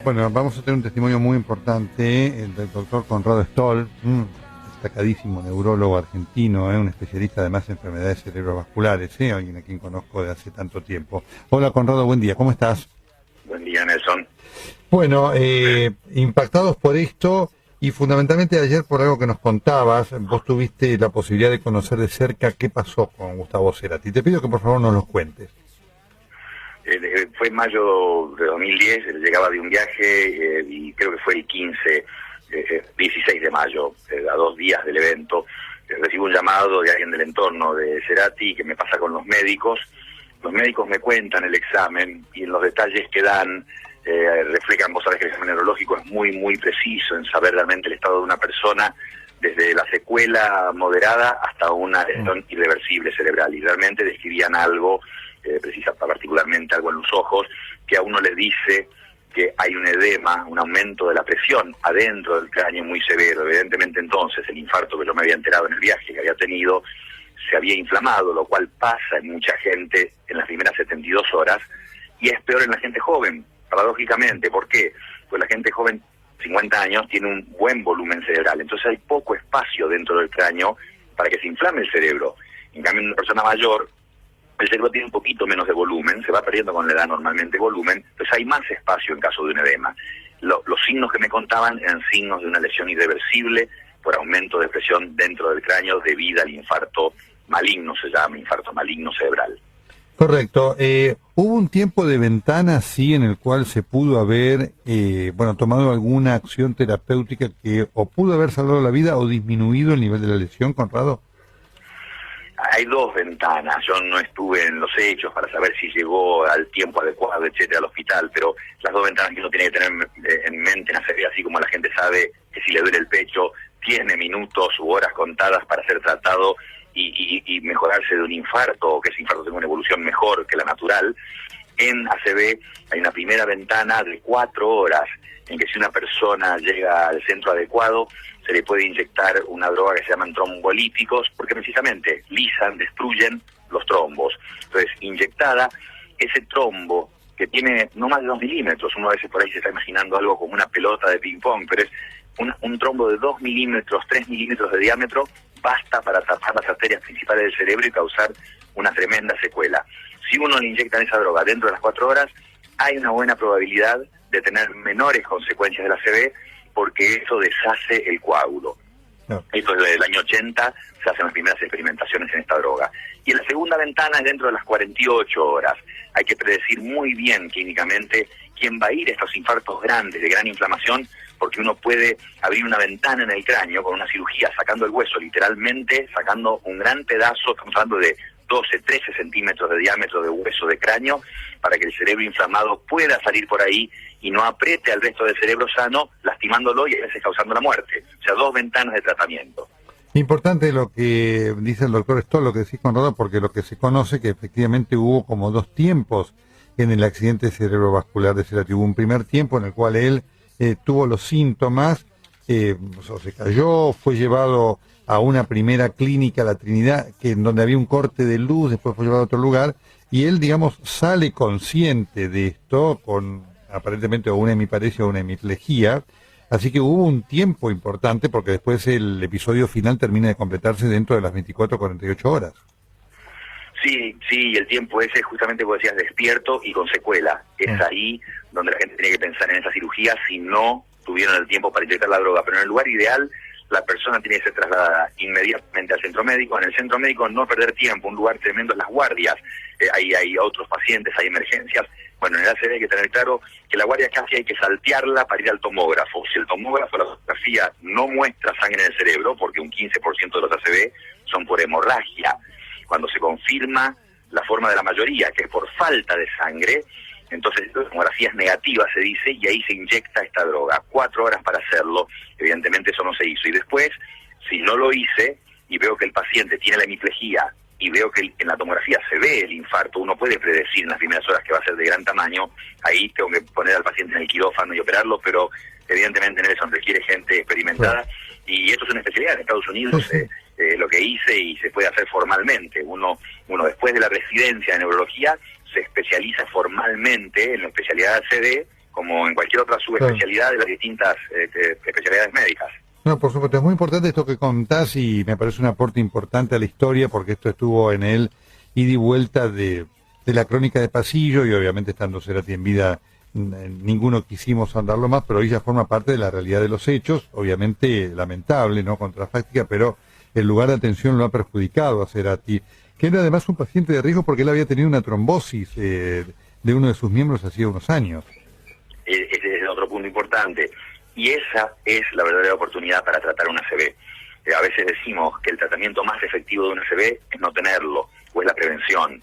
Bueno, vamos a tener un testimonio muy importante, el del doctor Conrado Stoll, destacadísimo neurólogo argentino, un especialista además en enfermedades cerebrovasculares, alguien a quien conozco de hace tanto tiempo. Hola Conrado, buen día, ¿cómo estás? Buen día, Nelson. Bueno, impactados por esto y fundamentalmente ayer por algo que nos contabas, vos tuviste la posibilidad de conocer de cerca qué pasó con Gustavo Cerati. Te pido que por favor nos los cuentes. Fue en mayo de 2010, él llegaba de un viaje y creo que fue el 16 de mayo, a 2 días del evento. Recibo un llamado de alguien del entorno de Cerati que me pasa con los médicos. Los médicos me cuentan el examen y en los detalles que dan reflejan, vos sabés que el examen neurológico es muy preciso en saber realmente el estado de una persona, desde la secuela moderada hasta una lesión irreversible cerebral, y realmente describían algo, particularmente algo en los ojos, que a uno le dice que hay un edema, un aumento de la presión adentro del cráneo muy severo. Evidentemente entonces el infarto, que yo me había enterado en el viaje que había tenido, se había inflamado, lo cual pasa en mucha gente en las primeras 72 horas, y es peor en la gente joven, paradójicamente. ¿Por qué? Pues la gente joven, 50 años, tiene un buen volumen cerebral, entonces hay poco espacio dentro del cráneo para que se inflame el cerebro. En cambio, en una persona mayor, el cerebro tiene un poquito menos de volumen, se va perdiendo con la edad normalmente volumen, entonces hay más espacio en caso de un edema. Los signos que me contaban eran signos de una lesión irreversible por aumento de presión dentro del cráneo debido al infarto maligno, se llama infarto maligno cerebral. Correcto. ¿Hubo un tiempo de ventana, sí, en el cual se pudo haber, tomado alguna acción terapéutica que o pudo haber salvado la vida o disminuido el nivel de la lesión, Conrado? Hay 2 ventanas. Yo no estuve en los hechos para saber si llegó al tiempo adecuado, etcétera, al hospital, pero las 2 ventanas que uno tiene que tener en mente en ACV, así como la gente sabe que si le duele el pecho, tiene minutos u horas contadas para ser tratado y mejorarse de un infarto, o que ese infarto tenga una evolución mejor que la natural. En ACV hay una primera ventana de 4 horas en que si una persona llega al centro adecuado, se le puede inyectar una droga que se llaman trombolíticos, porque precisamente lisan, destruyen los trombos. Entonces, inyectada, ese trombo, que tiene no más de 2 milímetros, uno a veces por ahí se está imaginando algo como una pelota de ping-pong, pero es un trombo de 2 milímetros, 3 milímetros de diámetro, basta para tapar las arterias principales del cerebro y causar una tremenda secuela. Si uno le inyecta esa droga dentro de las 4 horas, hay una buena probabilidad de tener menores consecuencias de la ACV, porque eso deshace el coágulo. No. Esto desde el año 80 se hacen las primeras experimentaciones en esta droga. Y en la segunda ventana es dentro de las 48 horas. Hay que predecir muy bien clínicamente quién va a ir a estos infartos grandes de gran inflamación, porque uno puede abrir una ventana en el cráneo con una cirugía, sacando el hueso, literalmente sacando un gran pedazo, estamos hablando de 12, 13 centímetros de diámetro de hueso de cráneo, para que el cerebro inflamado pueda salir por ahí y no apriete al resto del cerebro sano, lastimándolo y a veces causando la muerte. O sea, 2 ventanas de tratamiento. Importante lo que dice el doctor Stoll, lo que decís, Conrado, porque lo que se conoce que efectivamente hubo como 2 tiempos en el accidente cerebrovascular de Cerati. Hubo un primer tiempo en el cual él tuvo los síntomas, se cayó, fue llevado a una primera clínica, la Trinidad, en donde había un corte de luz, después fue llevado a otro lugar, y él, digamos, sale consciente de esto, con aparentemente una hemiparesia o una hemiplegia, así que hubo un tiempo importante, porque después el episodio final termina de completarse dentro de las 24 o 48 horas. Sí, y el tiempo ese, justamente vos decías, despierto y con secuela. Es ahí donde la gente tiene que pensar en esa cirugía si no tuvieron el tiempo para inyectar la droga. Pero en el lugar ideal, la persona tiene que ser trasladada inmediatamente al centro médico. En el centro médico no perder tiempo, un lugar tremendo en las guardias. Hay otros pacientes, hay emergencias. Bueno, en el ACV hay que tener claro que la guardia casi hay que saltearla para ir al tomógrafo. Si el tomógrafo, la tomografía, no muestra sangre en el cerebro, porque un 15% de los ACV son por hemorragia, cuando se confirma la forma de la mayoría, que es por falta de sangre, entonces la tomografía es negativa, se dice, y ahí se inyecta esta droga. 4 horas para hacerlo, evidentemente eso no se hizo. Y después, si no lo hice, y veo que el paciente tiene la hemiplegia, y veo que en la tomografía se ve el infarto, uno puede predecir en las primeras horas que va a ser de gran tamaño, ahí tengo que poner al paciente en el quirófano y operarlo, pero evidentemente Nelson requiere gente experimentada, y esto es una especialidad en Estados Unidos. Lo que hice y se puede hacer formalmente. Uno después de la residencia de neurología se especializa formalmente en la especialidad de ACV como en cualquier otra subespecialidad de las distintas especialidades médicas. No, por supuesto, es muy importante esto que contás y me parece un aporte importante a la historia porque esto estuvo en el ida y vuelta de la crónica de Pasillo y obviamente estando Cerati en vida ninguno quisimos andarlo más, pero ella forma parte de la realidad de los hechos, obviamente lamentable, no contrafáctica, pero el lugar de atención lo ha perjudicado a Cerati, que era además un paciente de riesgo porque él había tenido una trombosis de uno de sus miembros hacía unos años. Ese es otro punto importante. Y esa es la verdadera oportunidad para tratar un ACV. A veces decimos que el tratamiento más efectivo de un ACV es no tenerlo, o es la prevención.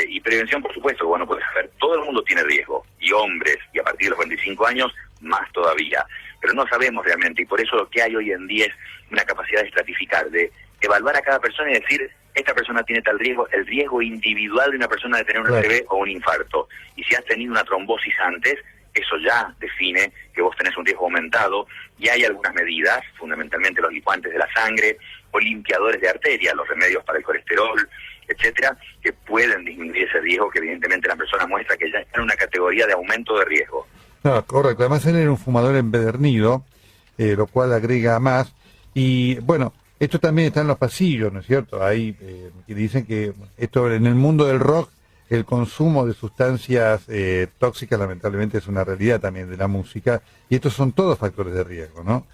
Y prevención, por supuesto, bueno, puedes saber, todo el mundo tiene riesgo, y hombres, y a partir de los 45 años, más todavía. Pero no sabemos realmente, y por eso lo que hay hoy en día es una capacidad de estratificar, de evaluar a cada persona y decir, esta persona tiene tal riesgo, el riesgo individual de una persona de tener un ACV o un infarto. Y si has tenido una trombosis antes, eso ya define que vos tenés un riesgo aumentado, y hay algunas medidas, fundamentalmente los licuantes de la sangre o limpiadores de arteria, los remedios para el colesterol, etcétera, que pueden disminuir ese riesgo que evidentemente la persona muestra que ya está en una categoría de aumento de riesgo. No, correcto, además él era un fumador empedernido, lo cual agrega más, y bueno, esto también está en los pasillos, ¿no es cierto? Ahí dicen que esto en el mundo del rock, el consumo de sustancias tóxicas lamentablemente es una realidad también de la música, y estos son todos factores de riesgo, ¿no?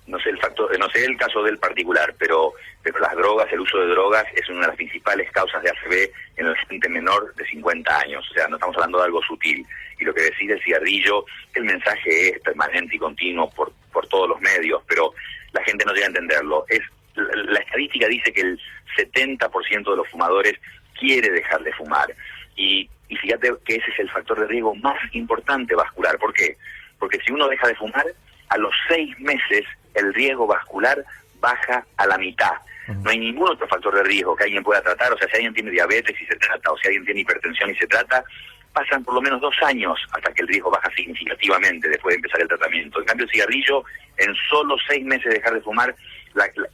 No sé el caso del particular, pero las drogas, el uso de drogas es una de las principales causas de ACV en la gente menor de 50 años, o sea, no estamos hablando de algo sutil. Y lo que decide el cigarrillo, el mensaje es permanente y continuo por todos los medios, pero la gente no llega a entenderlo. La estadística dice que el 70% de los fumadores quiere dejar de fumar. Y fíjate que ese es el factor de riesgo más importante vascular. ¿Por qué? Porque si uno deja de fumar, a los 6 meses el riesgo vascular baja a la mitad. No hay ningún otro factor de riesgo que alguien pueda tratar, o sea, si alguien tiene diabetes y se trata, o si alguien tiene hipertensión y se trata, pasan por lo menos 2 años hasta que el riesgo baja significativamente después de empezar el tratamiento. En cambio, el cigarrillo, en solo 6 meses de dejar de fumar,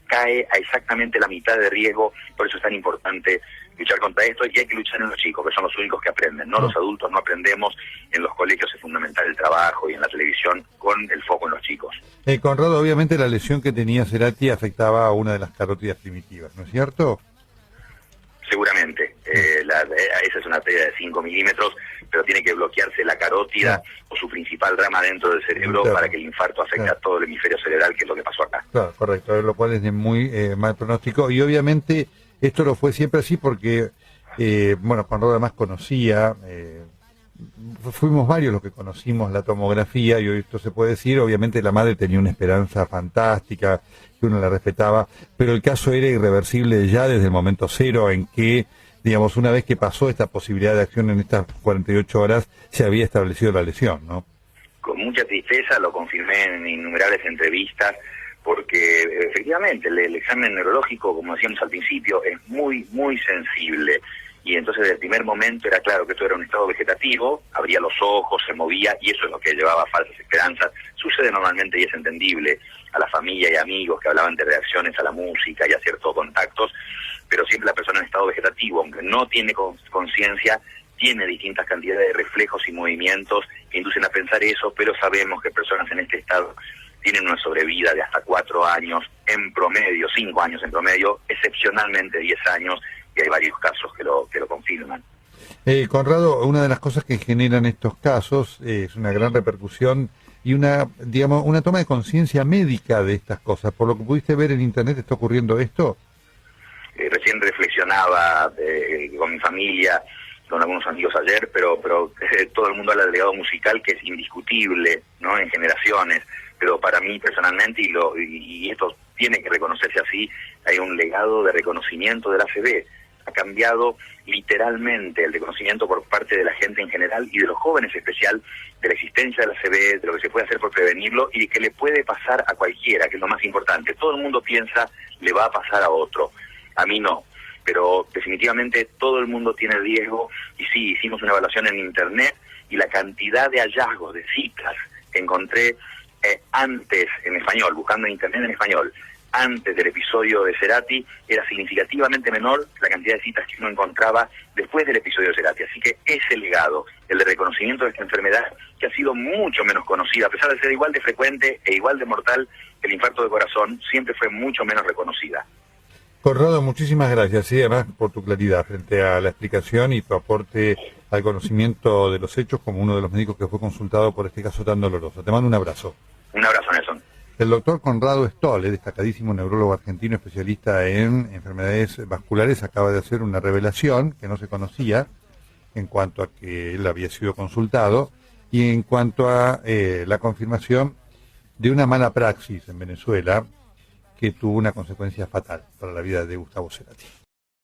cae a exactamente la mitad de riesgo, por eso es tan importante luchar contra esto, y hay que luchar en los chicos, que son los únicos que aprenden, ¿no? Los adultos no aprendemos, en los colegios es fundamental el trabajo y en la televisión con el foco en los chicos. Conrado, obviamente la lesión que tenía Cerati afectaba a una de las carótidas primitivas, ¿no es cierto? Seguramente, esa es una arteria de 5 milímetros, pero tiene que bloquearse la carótida o su principal rama dentro del cerebro para que el infarto afecte a todo el hemisferio cerebral, que es lo que pasó acá. Claro, correcto, lo cual es de muy mal pronóstico, y obviamente esto lo fue siempre así porque, bueno, Conrado además conocía, fuimos varios los que conocimos la tomografía, y hoy esto se puede decir, obviamente la madre tenía una esperanza fantástica, que uno la respetaba, pero el caso era irreversible ya desde el momento cero en que, digamos, una vez que pasó esta posibilidad de acción en estas 48 horas, se había establecido la lesión, ¿no? Con mucha tristeza lo confirmé en innumerables entrevistas, porque efectivamente el examen neurológico, como decíamos al principio, es muy, muy sensible. Y entonces desde el primer momento era claro que esto era un estado vegetativo, abría los ojos, se movía, y eso es lo que llevaba a falsas esperanzas. Sucede normalmente y es entendible a la familia y amigos que hablaban de reacciones a la música y a ciertos contactos, pero siempre la persona en estado vegetativo, aunque no tiene conciencia, tiene distintas cantidades de reflejos y movimientos que inducen a pensar eso, pero sabemos que personas en este estado tienen una sobrevida de hasta 4 años en promedio, 5 años en promedio, excepcionalmente 10 años, y hay varios casos que lo confirman. Conrado, una de las cosas que generan estos casos es una gran repercusión y una toma de conciencia médica de estas cosas. Por lo que pudiste ver en internet, ¿está ocurriendo esto? Recién reflexionaba con mi familia, con algunos amigos ayer, pero todo el mundo habla del legado musical, que es indiscutible, ¿no?, en generaciones, pero para mí personalmente, y esto tiene que reconocerse así, hay un legado de reconocimiento del ACV. Ha cambiado literalmente el reconocimiento por parte de la gente en general y de los jóvenes en especial, de la existencia del ACV, de lo que se puede hacer por prevenirlo y de que le puede pasar a cualquiera, que es lo más importante. Todo el mundo piensa, le va a pasar a otro, a mí no, pero definitivamente todo el mundo tiene riesgo. Y sí, hicimos una evaluación en internet y la cantidad de hallazgos de cifras que encontré antes en español, buscando en internet en español, antes del episodio de Cerati era significativamente menor que la cantidad de citas que uno encontraba después del episodio de Cerati. Así que ese legado, el de reconocimiento de esta enfermedad, que ha sido mucho menos conocida, a pesar de ser igual de frecuente e igual de mortal que el infarto de corazón, siempre fue mucho menos reconocida. Conrado, muchísimas gracias, y además por tu claridad frente a la explicación y tu aporte al conocimiento de los hechos como uno de los médicos que fue consultado por este caso tan doloroso. Te mando un abrazo. Un abrazo, Nelson. El doctor Conrado Stoll, destacadísimo neurólogo argentino especialista en enfermedades vasculares, acaba de hacer una revelación que no se conocía en cuanto a que él había sido consultado y en cuanto a la confirmación de una mala praxis en Venezuela que tuvo una consecuencia fatal para la vida de Gustavo Cerati.